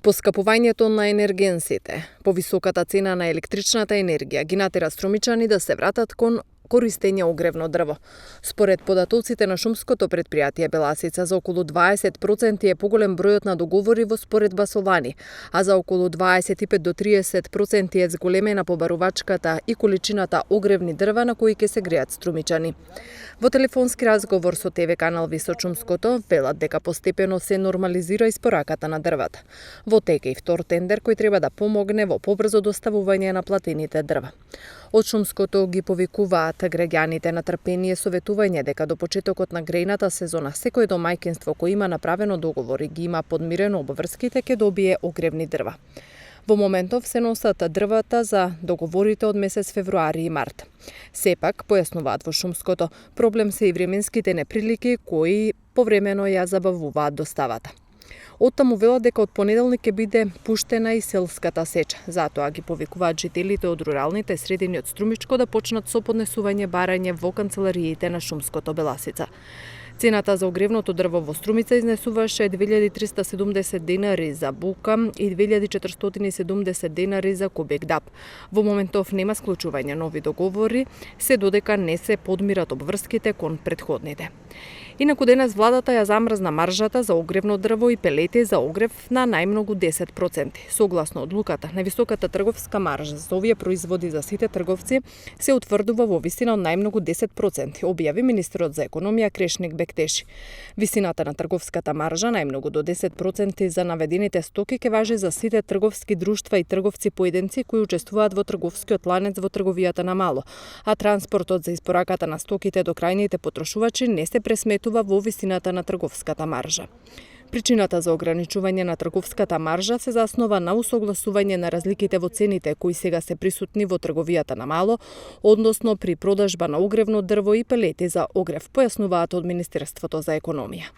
Поскапувањето на енергенсите, повисоката цена на електричната енергија ги натера струмичани да се вратат кон користење огревно дрво. Според податоците на шумското предпријатие Беласица, за околу 20% е поголем бројот на договори во споредба со лани, а за околу 25 до 30% е зголемена побарувачката и количината огревни дрва на кои ќе се греат струмичани. Во телефонски разговор со ТВ канал Височумското велат дека постепено се нормализира испораката на дрвата. Во тек е и втор тендер кој треба да помогне во побрзо доставување на платените дрва. Од Шумското ги повикуваат граѓаните на трпение со ветување дека до почетокот на грејната сезона секој домаќинство кој има направено договор и ги има подмирено обврските ќе добие огревни дрва. Во моментов се носат дрвата за договорите од месец февруари и март. Сепак, појаснуваат во Шумското, проблем се и временските неприлики кои повремено ја забавуваат доставата. Оттаму велат дека од понеделник ќе биде пуштена и селската сеча. Затоа ги повикуваат жителите од руралните средини од Струмичко да почнат со поднесување барање во канцелариите на Шумското Беласица. Цената за огревното дрво во Струмица изнесуваше 2370 денари за бука и 2470 денари за кубик даб. Во моментов нема склучување нови договори, се додека не се подмират обврските кон претходните. Инаку денес владата ја замрзна маржата за огревно дрво и пелети за огрев на најмногу 10%. Согласно одлуката, највисоката трговска маржа за овие производи за сите трговци се утврдува во висина од најмногу 10%, објави министерот за економија Крешник Бектеши. Висината на трговската маржа најмногу до 10% за наведените стоки ќе важи за сите трговски друштва и трговци поединци кои учествуваат во трговскиот ланец во трговијата на мало, а транспортот за испораката на стоките до крајните потрошувачи не се пресметува во висината на трговската маржа. Причината за ограничување на трговската маржа се заснова на усогласување на разликите во цените кои сега се присутни во трговијата на мало, односно при продажба на огревно дрво и пелети за огрев, појаснуваат од Министерството за економија.